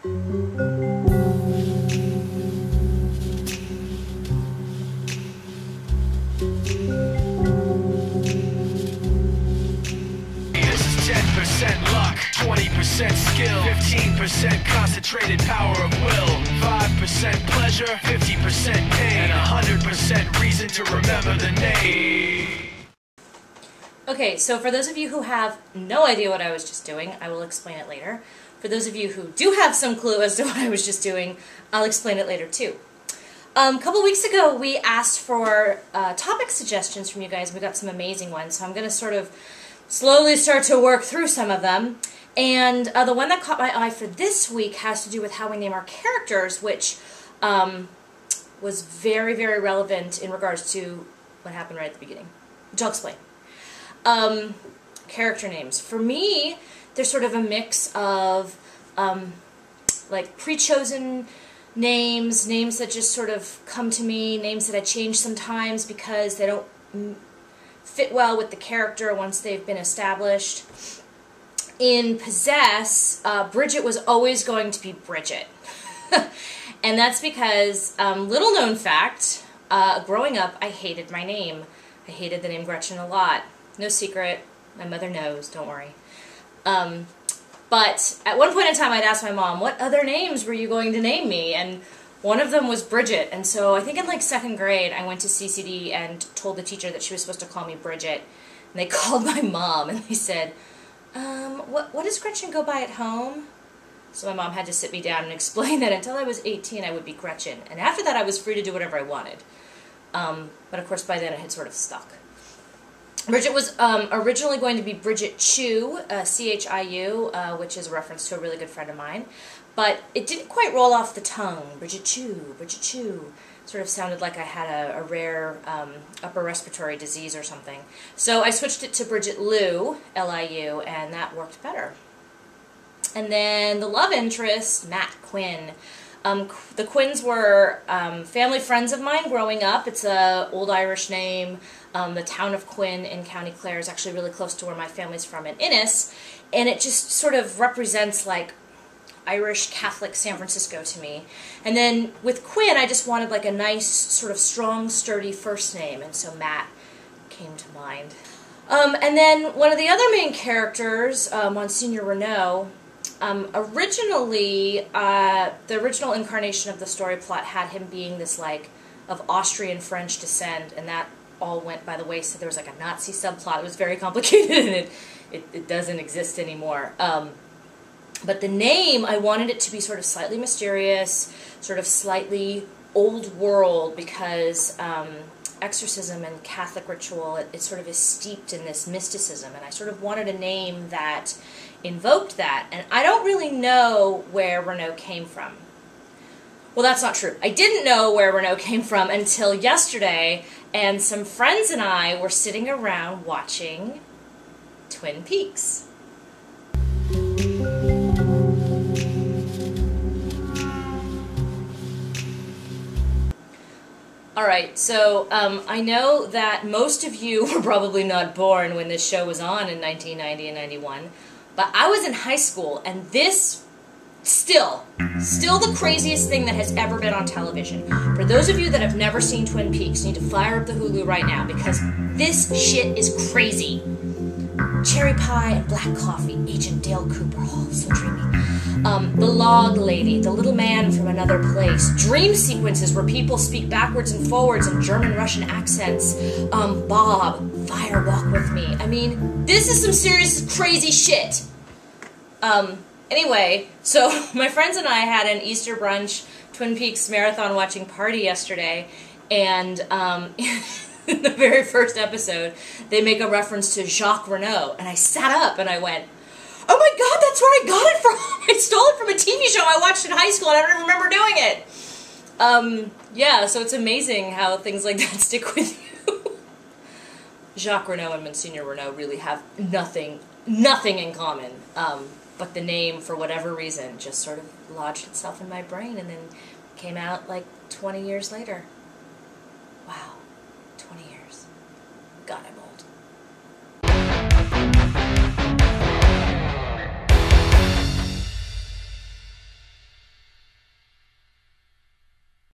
This is 10% luck, 20% skill, 15% concentrated power of will, 5% pleasure, 50% pain, and 100% reason to remember the name. Okay, so for those of you who have no idea what I was just doing, I will explain it later. For those of you who do have some clue as to what I was just doing, I'll explain it later too. A couple weeks ago, we asked for topic suggestions from you guys. We got some amazing ones, so I'm going to sort of slowly start to work through some of them. And the one that caught my eye for this week has to do with how we name our characters, which was very, very relevant in regards to what happened right at the beginning, which I'll explain. Character names. For me, they're sort of a mix of like pre-chosen names, names that just sort of come to me, names that I change sometimes because they don't fit well with the character once they've been established. In Possess, Bridget was always going to be Bridget. And that's because, little known fact, growing up I hated my name. I hated the name Gretchen a lot. No secret. My mother knows, don't worry. But at one point in time I'd asked my mom, what other names were you going to name me? And one of them was Bridget. And so I think in like 2nd grade I went to CCD and told the teacher that she was supposed to call me Bridget. And they called my mom and they said, what does Gretchen go by at home? So my mom had to sit me down and explain that until I was 18 I would be Gretchen. And after that I was free to do whatever I wanted. But of course by then it had sort of stuck. Bridget was originally going to be Bridget Chiu, C-H-I-U, which is a reference to a really good friend of mine. But it didn't quite roll off the tongue. Bridget Chiu, Bridget Chiu. Sort of sounded like I had a rare upper respiratory disease or something. So I switched it to Bridget Liu, L-I-U, and that worked better. And then the love interest, Matt Quinn. The Quinns were family friends of mine growing up. It's an old Irish name. The town of Quinn in County Clare is actually really close to where my family's from in Innis. And it just sort of represents like Irish Catholic San Francisco to me. And then with Quinn, I just wanted like a nice sort of strong, sturdy first name. And so Matt came to mind. And then one of the other main characters, Monsignor Renault, originally, the original incarnation of the story plot had him being this, like, of Austrian French descent, and that all went by the wayside. There was, like, a Nazi subplot. It was very complicated, and it doesn't exist anymore. But the name, I wanted it to be sort of slightly mysterious, sort of slightly old world, because exorcism and Catholic ritual, it sort of is steeped in this mysticism, and I sort of wanted a name that invoked that, and I don't really know where Renault came from. Well, that's not true. I didn't know where Renault came from until yesterday, and some friends and I were sitting around watching Twin Peaks. Alright, so I know that most of you were probably not born when this show was on in 1990 and 91, but I was in high school, and this, still the craziest thing that has ever been on television. For those of you that have never seen Twin Peaks, you need to fire up the Hulu right now, because this shit is crazy. Cherry pie and black coffee, Agent Dale Cooper, oh, so dreamy. The log lady, the little man from another place, dream sequences where people speak backwards and forwards in German-Russian accents, Bob, Fire Walk With Me. I mean, this is some serious crazy shit. Anyway, so my friends and I had an Easter brunch Twin Peaks marathon watching party yesterday, and in the very first episode, they make a reference to Jacques Renault, and I sat up and I went, oh my god, that's where I got it from! I stole it from a TV show I watched in high school and I don't even remember doing it! Yeah, so it's amazing how things like that stick with you. Jacques Renault and Monsignor Renault really have nothing in common. But the name, for whatever reason, just sort of lodged itself in my brain and then came out like 20 years later. Wow. 20 years. God, I